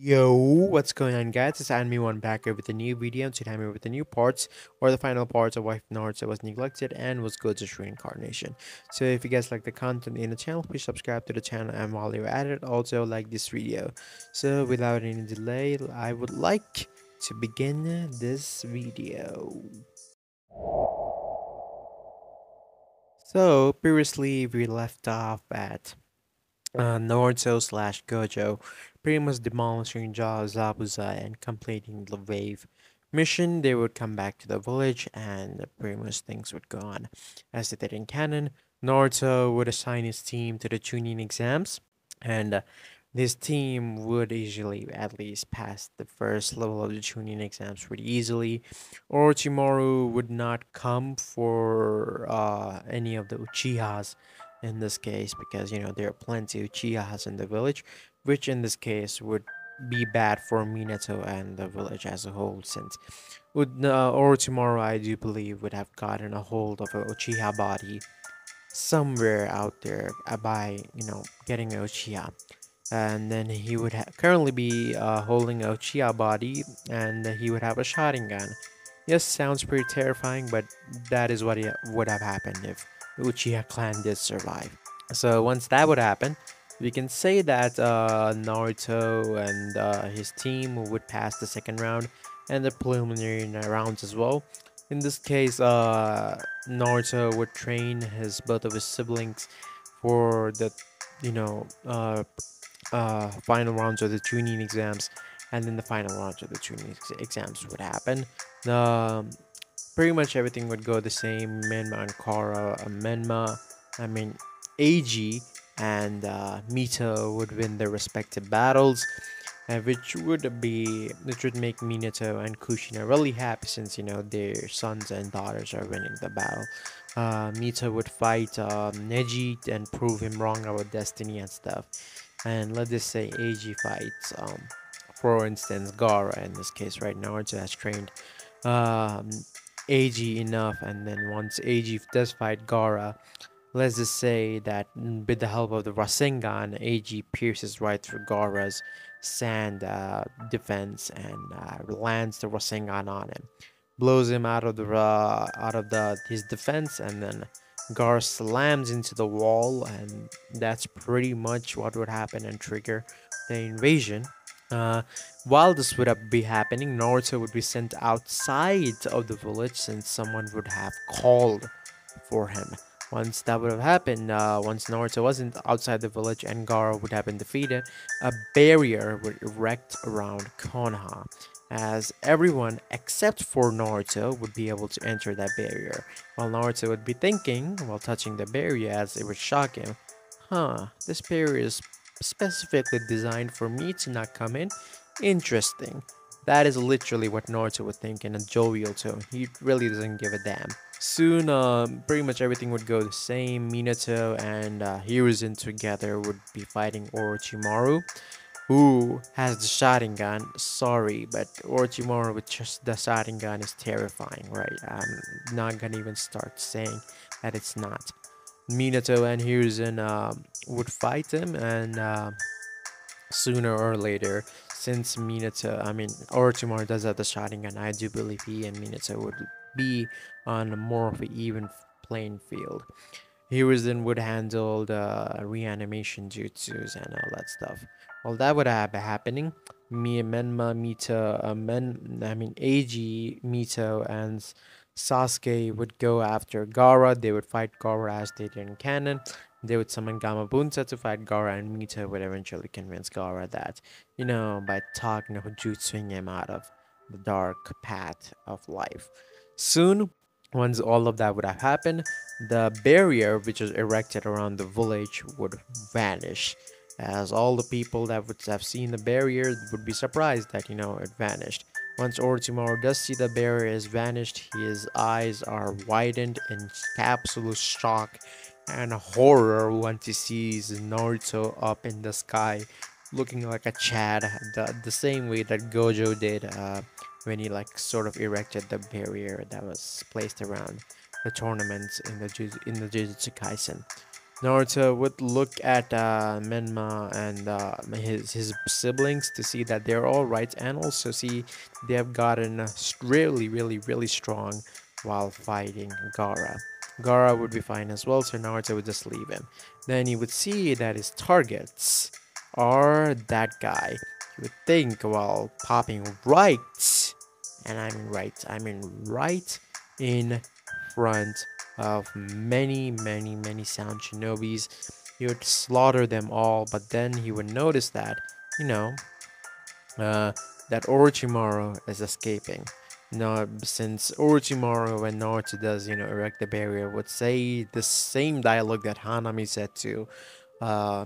Yo, what's going on, guys? It's Anime1 back here with a new video. And today I'm here with the new parts or the final parts of why Naruto was neglected and was GOJO'S reincarnation. So if you guys like the content in the channel, please subscribe to the channel, and while you're at it, also like this video. So without any delay, I would like to begin this video. So previously we left off at Naruto slash Gojo, pretty much demolishing Zabuza and completing the wave mission. They would come back to the village and pretty much things would go on as they did in canon. Naruto would assign his team to the tuning exams, and this team would easily at least pass the first level of the tuning exams pretty easily. Orochimaru would not come for any of the Uchihas in this case, because there are plenty of Uchihas in the village, which in this case would be bad for Minato and the village as a whole, since Orochimaru, I do believe, would have gotten a hold of a Uchiha body somewhere out there by getting a Uchiha, and then he would currently be holding a Uchiha body, and he would have a Sharingan. Yes, sounds pretty terrifying, but that is what would have happened if the Uchiha clan did survive. So once that would happen, we can say that Naruto and his team would pass the second round and the preliminary rounds as well. In this case, Naruto would train his both of his siblings for the you know uh, final rounds of the tuning exams, and then the final rounds of the tuning exams would happen. Um, Pretty much everything would go the same. Menma and Kara, I mean, AG and Mito would win their respective battles, which would make Minato and Kushina really happy, since their sons and daughters are winning the battle. Mito would fight Neji and prove him wrong about destiny and stuff. And let us say AG fights, for instance, Gara in this case. Right now, Naruto has trained um, AG enough, and then once AG does fight Gara, let's just say that with the help of the Rasengan, AG pierces right through Gara's sand defense and lands the Rasengan on him, blows him out of the his defense, and then Gara slams into the wall, and that's pretty much what would happen and trigger the invasion. Uh, while this would be happening, Naruto would be sent outside of the village, since someone would have called for him. Once that would have happened, once Naruto wasn't outside the village and Gaara would have been defeated, a barrier would erect around Konoha, as everyone except for Naruto would be able to enter that barrier. While Naruto would be thinking, while touching the barrier, as it would shock him, this barrier is specifically designed for me to not come in? Interesting. That is literally what Naruto would think in a jovial tone. He really doesn't give a damn. Soon, pretty much everything would go the same. Minato and Hiruzen together would be fighting Orochimaru, who has the Sharingan. Sorry, but Orochimaru with just the Sharingan is terrifying, right? I'm not gonna even start saying that it's not. Minato and Hiruzen would fight him, and sooner or later, since Orochimaru does have the Sharingan, I do believe he and Minato would be on more of an even playing field. Hiruzen would handle the reanimation jutsus and all that stuff. While that would have been happening, Menma, Mito, AG, Mito, and Sasuke would go after Gaara. They would fight Gaara as they did in canon. They would summon Gamabunta to fight Gaara, and Mito would eventually convince Gaara that, by talking of jutsuing him out of the dark path of life. Soon, once all of that would have happened, the barrier which was erected around the village would vanish, as all the people that would have seen the barrier would be surprised that it vanished. Once Orochimaru does see the barrier has vanished, his eyes are widened in absolute shock and horror once he sees Naruto up in the sky, looking like a Chad, the same way that Gojo did when he sort of erected the barrier that was placed around the tournaments in the Jujutsu Kaisen. Naruto would look at Menma and his siblings to see that they're all right, and also see they have gotten really, really, really strong while fighting Gaara. Gaara would be fine as well, so Naruto would just leave him. Then he would see that his targets are that guy. He would think while popping right, and I mean right in front of many, many, many sound shinobis. He would slaughter them all, but then he would notice that, you know, uh, that Orochimaru is escaping. No, since Orochimaru, when Naruto does, erect the barrier, would say the same dialogue that uh,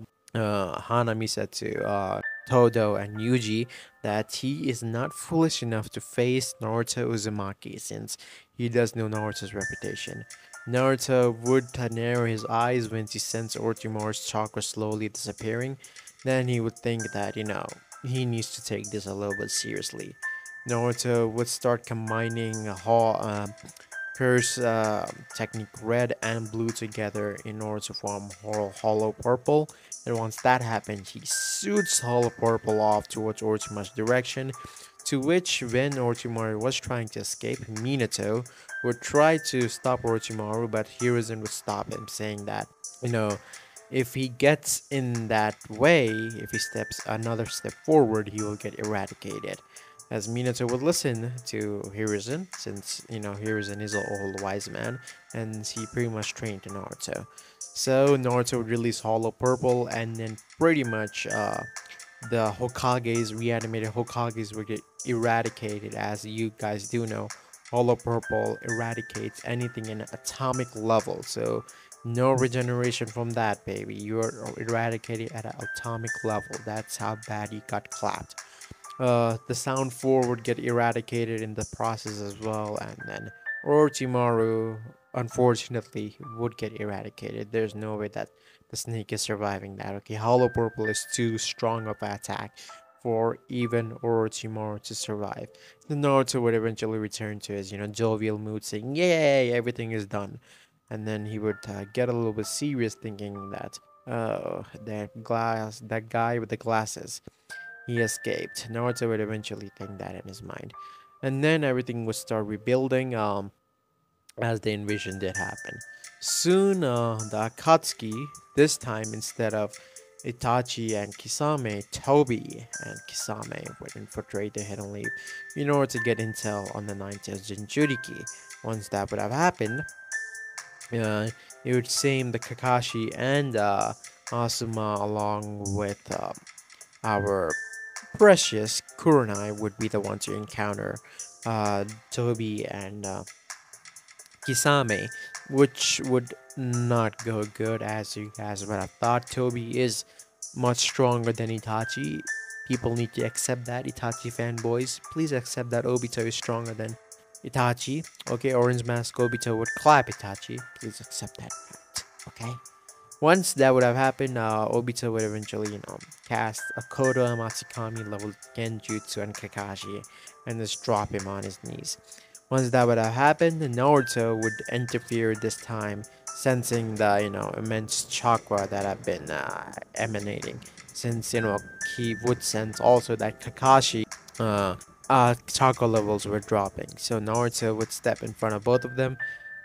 Hanami said to Todo and Yuji, that he is not foolish enough to face Naruto Uzumaki since he does know Naruto's reputation. Naruto would narrow his eyes when he sensed Orochimaru's chakra slowly disappearing. Then he would think that, he needs to take this a little bit seriously. Naruto would start combining Curse technique red and blue together in order to form hollow purple. And once that happens, he shoots hollow purple off towards Orochimaru's direction. To which, when Orochimaru was trying to escape, Minato would try to stop Orochimaru, but Hiruzen would stop him, saying that, you know, if he gets in that way, if he steps another step forward, he will get eradicated. As Minato would listen to Hiruzen, since Hiruzen is an old wise man, and he pretty much trained Naruto. So Naruto would release Hollow Purple, and then pretty much the Hokages, reanimated Hokages, would get eradicated. As you guys do know, Hollow Purple eradicates anything in atomic level. So no regeneration from that, baby. You're eradicated at an atomic level. That's how bad you got clapped. The sound 4 would get eradicated in the process as well, and then Orochimaru, unfortunately, would get eradicated. There's no way that the snake is surviving that. Okay, Hollow Purple is too strong of an attack for even Orochimaru to survive. The Naruto would eventually return to his, jovial mood, saying, "Yay, everything is done," and then he would get a little bit serious, thinking that, that guy with the glasses, he escaped. Naruto would eventually think that in his mind. And then everything would start rebuilding as the invasion did happen. Soon, the Akatsuki, this time instead of Itachi and Kisame, Tobi and Kisame would infiltrate the Hidden Leaf in order to get intel on the 90th Jinchuriki. Once that would have happened, it would seem the Kakashi and Asuma, along with our precious Kurenai, would be the one to encounter Tobi and Kisame, which would not go good, as you guys would have thought. Tobi is much stronger than Itachi. People need to accept that. Itachi fanboys, please accept that Obito is stronger than Itachi. Okay, Orange Mask Obito would clap Itachi. Please accept that fact. Okay? Once that would have happened, Obito would eventually, cast a Kodo Matsukami level Genjutsu on Kakashi and just drop him on his knees. Once that would have happened, Naruto would interfere this time, sensing the, immense chakra that have been emanating. Since, he would sense also that Kakashi uh, chakra levels were dropping. So Naruto would step in front of both of them.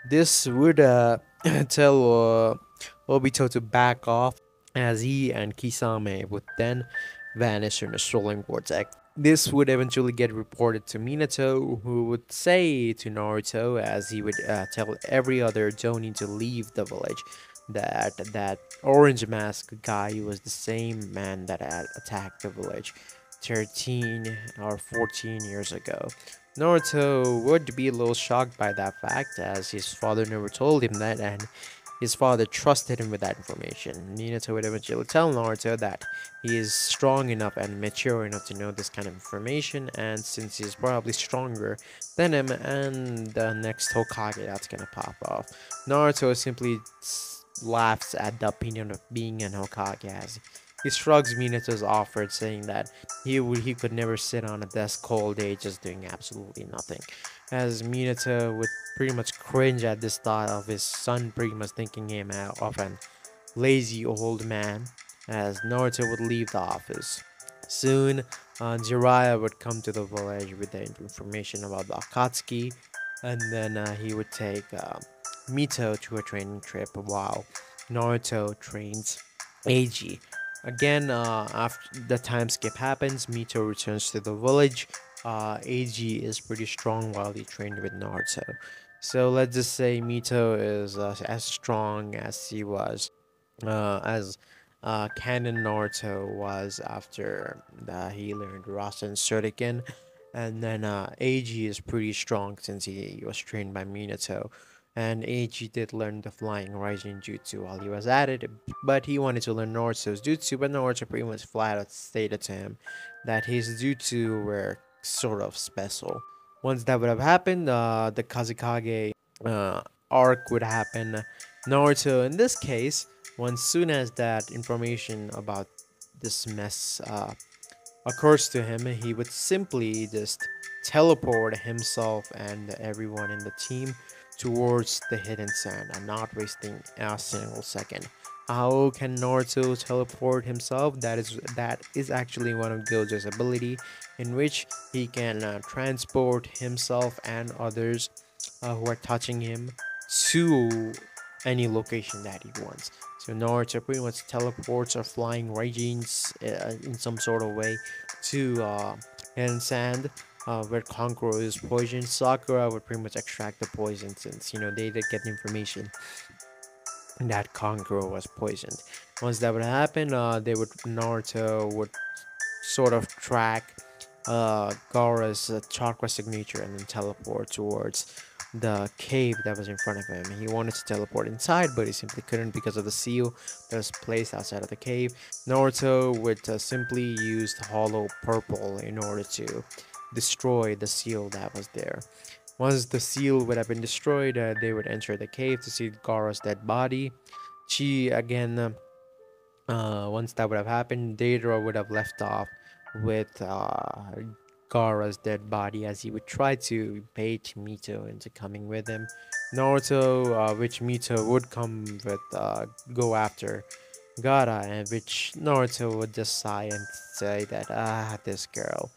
This would tell Obito to back off, as he and Kisame would then vanish in a strolling vortex. This would eventually get reported to Minato, who would say to Naruto, as he would tell every other Jonin to leave the village, that orange mask guy was the same man that had attacked the village 13 or 14 years ago. Naruto would be a little shocked by that fact, as his father never told him that, and his father trusted him with that information. Minato would eventually tell Naruto that he is strong enough and mature enough to know this kind of information, and since he's probably stronger than him and the next Hokage that's gonna pop off, Naruto simply laughs at the opinion of being an Hokage, as he shrugs Minato's offer, saying that he could never sit on a desk all day just doing absolutely nothing. As Minato would pretty much cringe at this thought of his son pretty much thinking him out of an lazy old man, as Naruto would leave the office. Soon, Jiraiya would come to the village with the information about the Akatsuki, and then he would take Mito to a training trip while Naruto trains Eiji. Again, after the time skip happens, Mito returns to the village. Eiji is pretty strong while he trained with Naruto. So let's just say Mito is as strong as he was as Canon Naruto was after he learned Rasen Shuriken, and then Eiji is pretty strong since he was trained by Minato. And Eiji did learn the flying Raijin Jutsu while he was at it, but he wanted to learn Naruto's Jutsu, but Naruto pretty much flat out stated to him that his Jutsu were sort of special. Once that would have happened, the Kazekage uh, arc would happen. Naruto, in this case, once soon as that information about this mess occurs to him, he would simply just teleport himself and everyone in the team towards the hidden sand and not wasting a single second. How can Naruto teleport himself? That is actually one of Gojo's ability, in which he can transport himself and others who are touching him to any location that he wants. So Naruto pretty much teleports or flying Raijins in some sort of way to hidden sand where Kankuro is poisoned. Sakura would pretty much extract the poison since they did get information that Kankuro was poisoned. Once that would happen, Naruto would sort of track Gaara's chakra signature and then teleport towards the cave that was in front of him. He wanted to teleport inside, but he simply couldn't because of the seal that was placed outside of the cave. Naruto would simply use the hollow purple in order to destroy the seal that was there. Once the seal would have been destroyed, they would enter the cave to see Gaara's dead body. Chi again once that would have happened, Deidara would have left off with Gaara's dead body as he would try to bait Mito into coming with him. Naruto, which Mito would come with, go after Gaara, and which Naruto would just sigh and say that, this girl.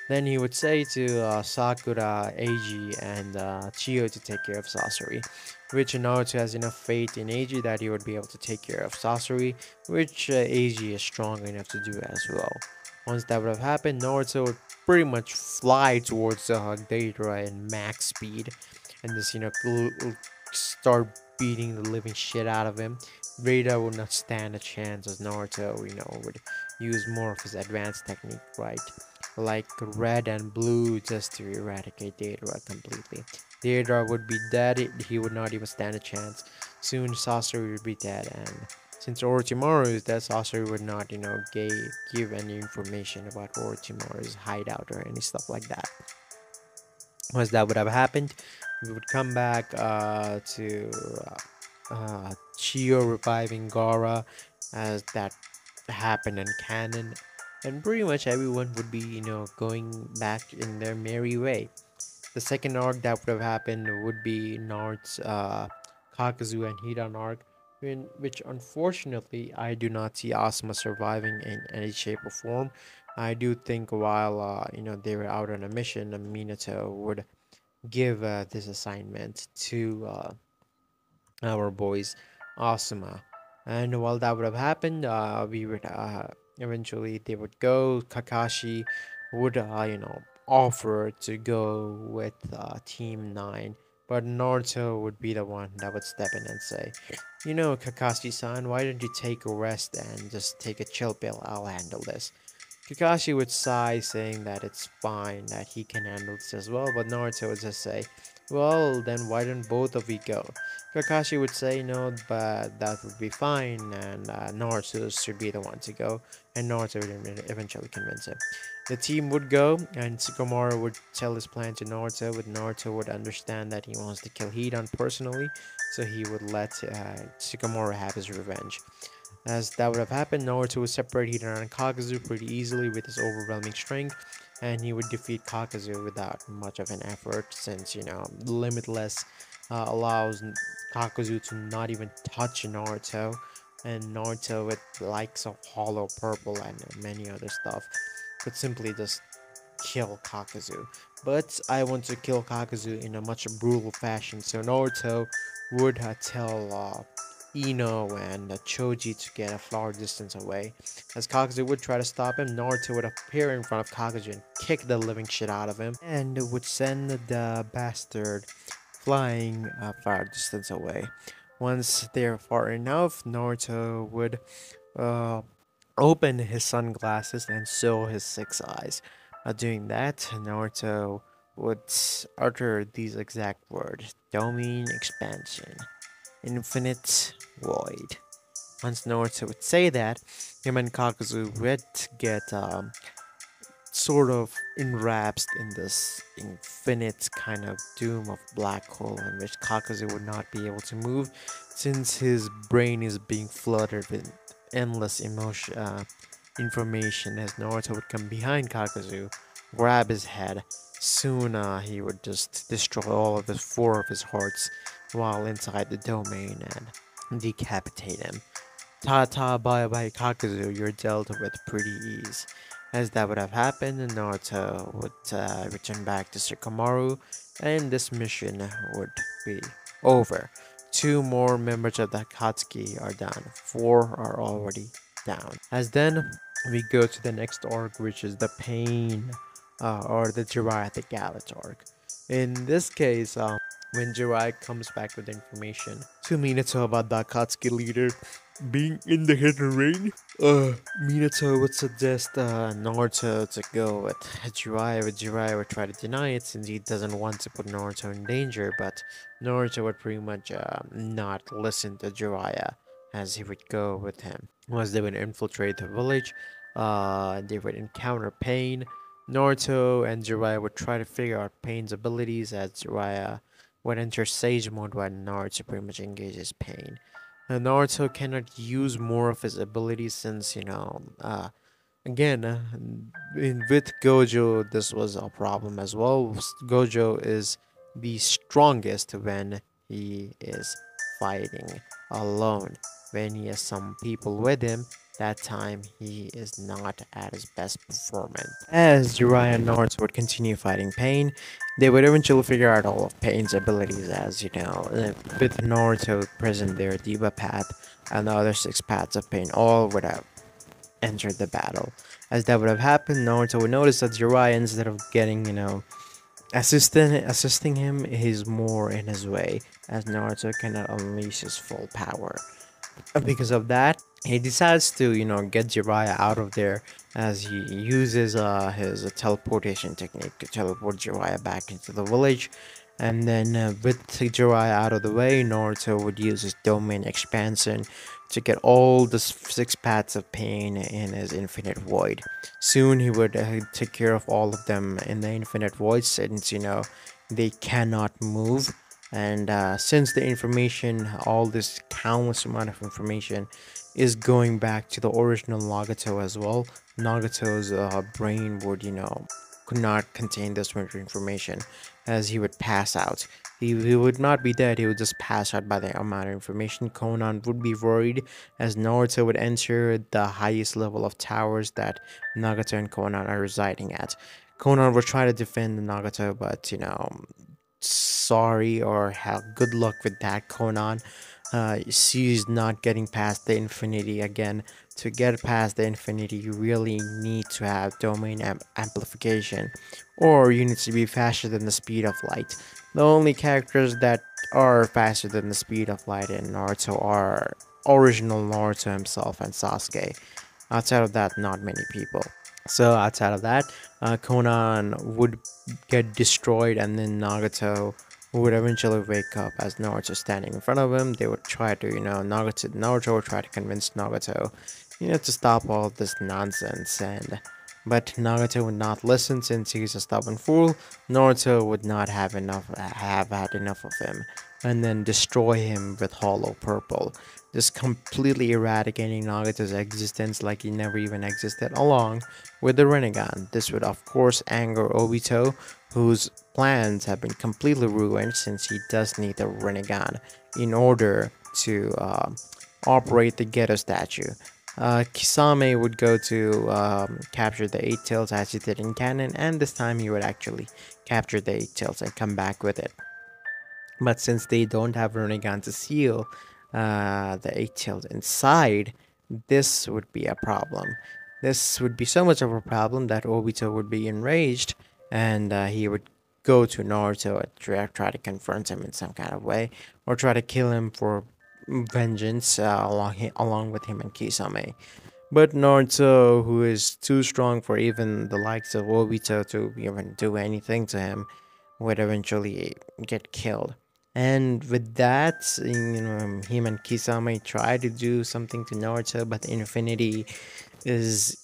Then he would say to Sakura, Eiji, and Chiyo to take care of Sasori, which Naruto has enough faith in Eiji that he would be able to take care of Sasori, which Eiji is strong enough to do as well. Once that would have happened, Naruto would pretty much fly towards Deidara in max speed, and just start beating the living shit out of him. Deidara would not stand a chance as Naruto, would use more of his advanced technique, right? Like red and blue just to eradicate Deidara completely. Deidara would be dead, he would not even stand a chance. Soon Sasori would be dead, and since Orochimaru is dead, Sasori would not, give any information about Orochimaru's hideout or any stuff like that. Once that would have happened, we would come back to Chio reviving Gaara as that happened in canon, and pretty much everyone would be, going back in their merry way. The second arc that would have happened would be Naruto's Kakazu and Hidan arc, in which unfortunately I do not see Asuma surviving in any shape or form. I do think while they were out on a mission, Minato would give this assignment to our boys Asuma. And while that would have happened, we would eventually they would go. Kakashi would offer to go with Team 9, but Naruto would be the one that would step in and say, Kakashi-san, why don't you take a rest and just take a chill pill? I'll handle this. Kakashi would sigh, saying that it's fine, that he can handle this as well, but Naruto would just say, well, then why don't both of you go? Kakashi would say no, but that would be fine, and Naruto should be the one to go, and Naruto would eventually convince him. The team would go, and Tsukumaru would tell his plan to Naruto, but Naruto would understand that he wants to kill Hidan personally, so he would let Tsukumaru have his revenge. As that would have happened, Naruto would separate Hidan and Kakazu pretty easily with his overwhelming strength, and he would defeat Kakazu without much of an effort since, Limitless allows Kakazu to not even touch Naruto. and Naruto with likes of hollow purple and many other stuff could simply just kill Kakuzu. But I want to kill Kakuzu in a much brutal fashion, so Naruto would tell Ino and Choji to get a far distance away. As Kakuzu would try to stop him, Naruto would appear in front of Kakuzu and kick the living shit out of him, and would send the bastard flying a far distance away. Once they're far enough, Naruto would uh, open his sunglasses and show his six eyes. Doing that, Naruto would utter these exact words: domain expansion, infinite void. Once Naruto would say that, him and Kakuzu would get sort of enwrapped in this infinite kind of doom of black hole in which Kakuzu would not be able to move since his brain is being flooded with endless information. As Naruto would come behind Kakuzu, grab his head. Soon he would just destroy all of the four of his hearts while inside the domain and decapitate him. Ta ta bye bye Kakuzu, you're dealt with pretty ease. As that would have happened, Naruto would return back to Shikamaru, and this mission would be over. Two more members of the Akatsuki are down, four are already down. As then, we go to the next arc, which is the Pain, or the Jiraiya the Gallet arc. In this case, when Jiraiya comes back with information to Minato about the Akatsuki leader being in the hidden rain, Minato would suggest Naruto to go with Jiraiya, but Jiraiya would try to deny it since he doesn't want to put Naruto in danger, but Naruto would pretty much not listen to Jiraiya as he would go with him. Once they would infiltrate the village, they would encounter Pain. Naruto and Jiraiya would try to figure out Pain's abilities as Jiraiya would enter Sage mode while Naruto pretty much engages Pain. Naruto cannot use more of his abilities since, again, with Gojo, this was a problem as well. Gojo is the strongest when he is fighting alone. When he has some people with him, that time he is not at his best performance. As Jiraiya and Naruto would continue fighting Pain, they would eventually figure out all of Pain's abilities, as with Naruto present their Diva path and the other six paths of Pain all would have entered the battle. As that would have happened, Naruto would notice that Jiraiya, instead of getting, assisting him, is more in his way, as Naruto cannot unleash his full power. Because of that, he decides to, get Jiraiya out of there as he uses his teleportation technique to teleport Jiraiya back into the village. And then with Jiraiya out of the way, Naruto would use his domain expansion to get all the six paths of Pain in his infinite void. Soon he would take care of all of them in the infinite void since, they cannot move. And since the information, all this countless amount of information is going back to the original Nagato as well, Nagato's brain would, could not contain this much information as he would pass out. He would not be dead, he would just pass out by the amount of information. Konan would be worried as Naruto would enter the highest level of towers that Nagato and Konan are residing at. Konan would try to defend Nagato, but sorry or have good luck with that, Konan. She's not getting past the infinity again. To get past the infinity, you really need to have domain amplification, or you need to be faster than the speed of light. The only characters that are faster than the speed of light in Naruto are original Naruto himself and Sasuke. Outside of that, not many people. So outside of that, Konan would get destroyed, and then Nagato would eventually wake up as Naruto standing in front of him. They would try to, Naruto would try to convince Nagato, to stop all this nonsense, but Nagato would not listen since he's a stubborn fool. Naruto would not have had enough of him, and then destroy him with Hollow Purple, just completely eradicating Nagato's existence like he never even existed, along with the Rinnegan. This would of course anger Obito, whose plans have been completely ruined since he does need the Rinnegan in order to operate the ghetto statue. Kisame would go to capture the eight tails as he did in canon, and this time he would actually capture the eight tails and come back with it. But since they don't have Rinnegan to seal the eight tails inside, this would be a problem. This would be so much of a problem that Obito would be enraged, and he would go to Naruto and try to confront him in some kind of way, or try to kill him for vengeance along with him and Kisame. But Naruto, who is too strong for even the likes of Obito to even do anything to him, would eventually get killed. And with that, him and Kisame try to do something to Naruto, but Infinity is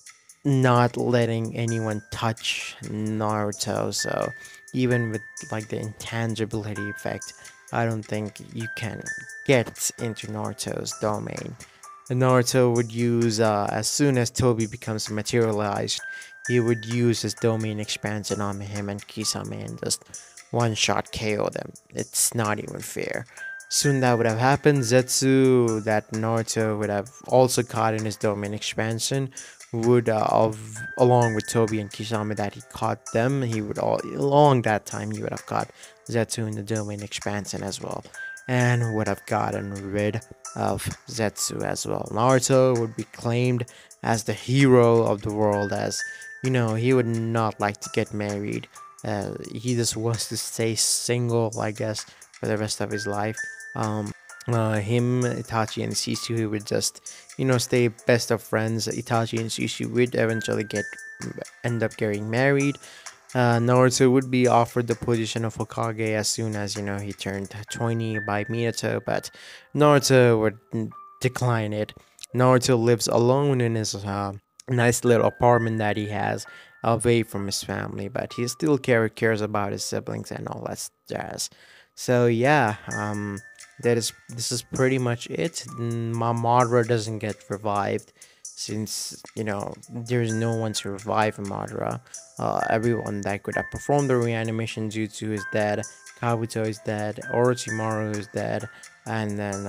not letting anyone touch Naruto. So even with like the intangibility effect, I don't think you can get into Naruto's domain. Naruto would use, as soon as Toby becomes materialized, he would use his domain expansion on him and Kisame and just one shot KO them. It's not even fair. Soon that would have happened. Zetsu, that Naruto would have also caught in his domain expansion, would, along with Toby and Kisame, that he caught them, he would along that time he would have caught Zetsu in the domain expansion as well, and would have gotten rid of Zetsu as well. Naruto would be claimed as the hero of the world, as he would not like to get married. He just wants to stay single, I guess, for the rest of his life. Him, Itachi, and Sisu would just, stay best of friends. Itachi and Sisu would eventually end up getting married. Naruto would be offered the position of Hokage as soon as he turned 20 by Minato, but Naruto would decline it. Naruto lives alone in his nice little apartment that he has away from his family, but he still cares about his siblings and all that jazz. So yeah, this is pretty much it. Madara doesn't get revived since there's no one to revive Madara. Everyone that could have performed the reanimation, Jutsu is dead, Kabuto is dead, Orochimaru is dead, and then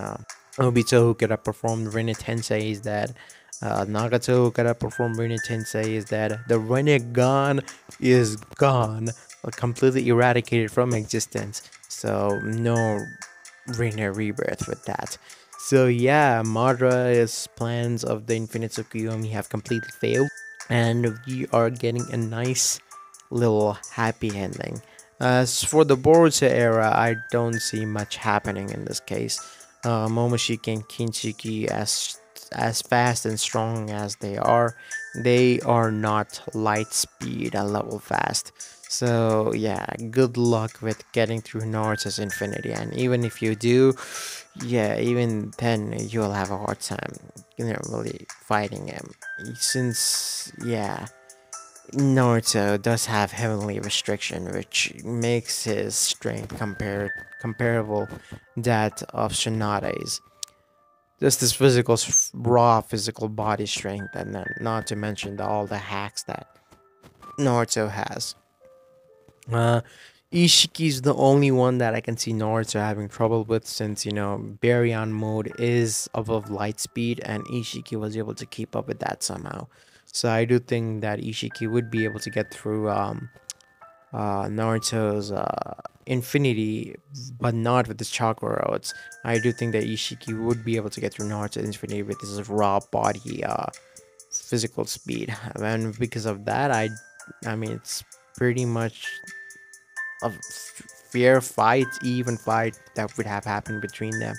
Obito, who could have performed Rinne Tensei, is dead. Nagato, who could have performed Rinne Tensei, is dead. The Rinnegan is gone, completely eradicated from existence. So no Rinne rebirth with that. So yeah, Madara's plans of the Infinite Tsukuyomi have completely failed, and we are getting a nice little happy ending. As for the Boruto era, I don't see much happening in this case. Momoshiki and Kinshiki, as fast and strong as they are not light speed level fast. So yeah, good luck with getting through Naruto's Infinity, and even if you do, yeah, even then you'll have a hard time, really fighting him, since yeah, Naruto does have heavenly restriction, which makes his strength comparable that of Tsunade's. Just this raw physical body strength, and then not to mention all the hacks that Naruto has. Ishiki's the only one that I can see Naruto having trouble with, since Baryon mode is above light speed, and Ishiki was able to keep up with that somehow. So I do think that Ishiki would be able to get through Naruto's Infinity, but not with the chakra roads. I do think that Ishiki would be able to get through Naruto's Infinity with his raw body physical speed, and because of that, I mean it's pretty much a fair fight, even fight that would have happened between them.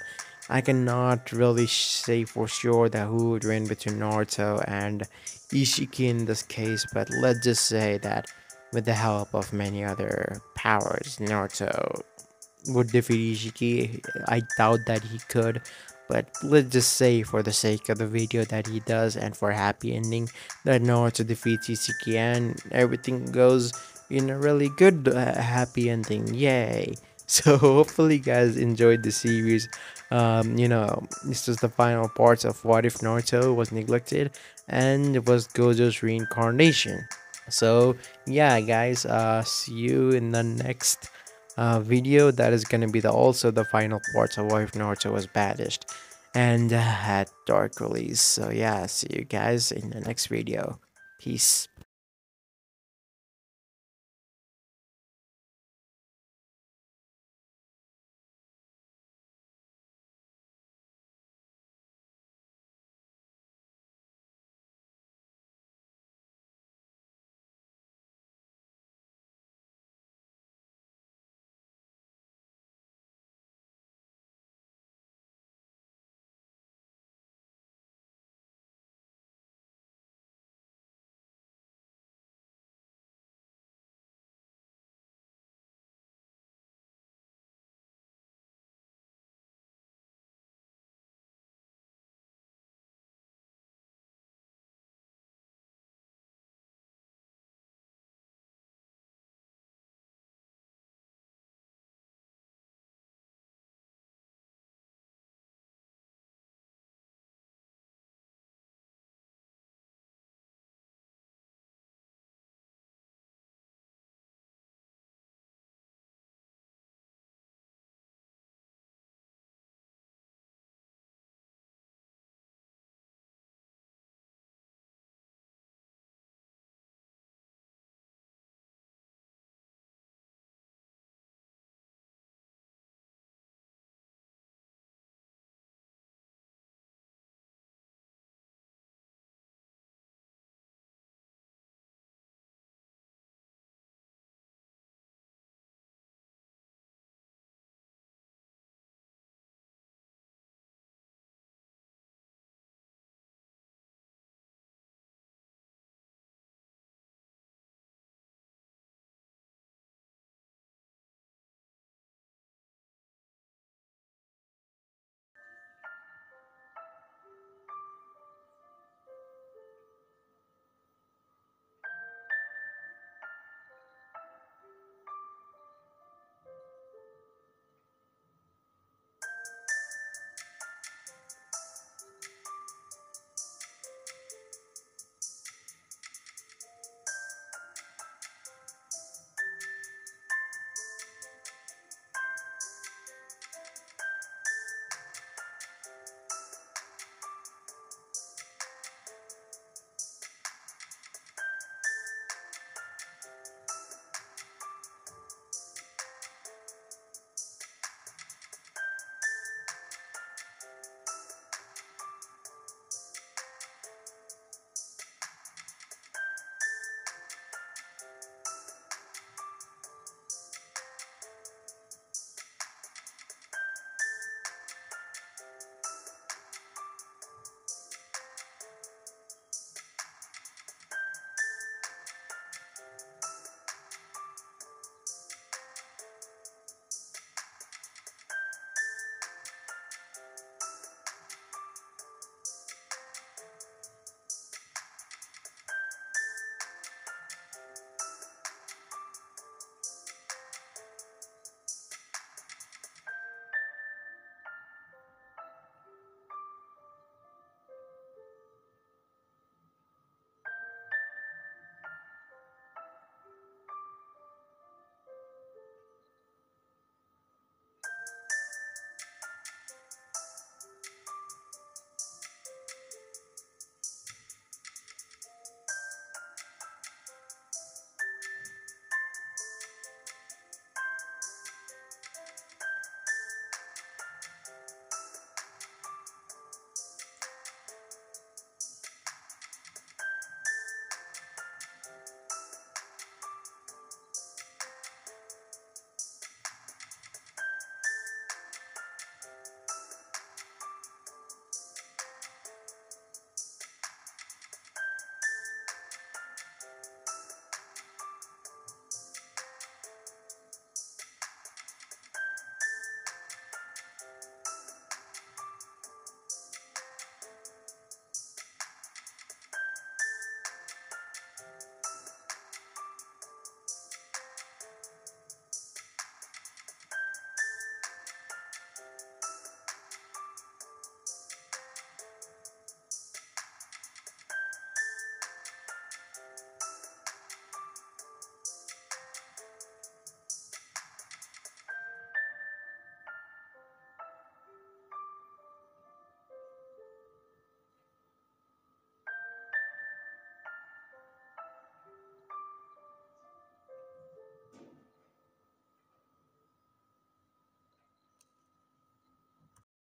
I cannot really say for sure that who would win between Naruto and Ishiki in this case, but let's just say that with the help of many other powers, Naruto would defeat Ishiki. I doubt that he could, but let's just say for the sake of the video that he does, and for a happy ending, that Naruto defeats Ishiki and everything goes in a really good happy ending. Yay. So hopefully you guys enjoyed the series. This was the final parts of What If Naruto Was Neglected, and it was Gojo's reincarnation. So yeah guys, see you in the next video. That is gonna be also the final parts of What If Naruto Was Banished. and at dark release. So yeah, see you guys in the next video. Peace.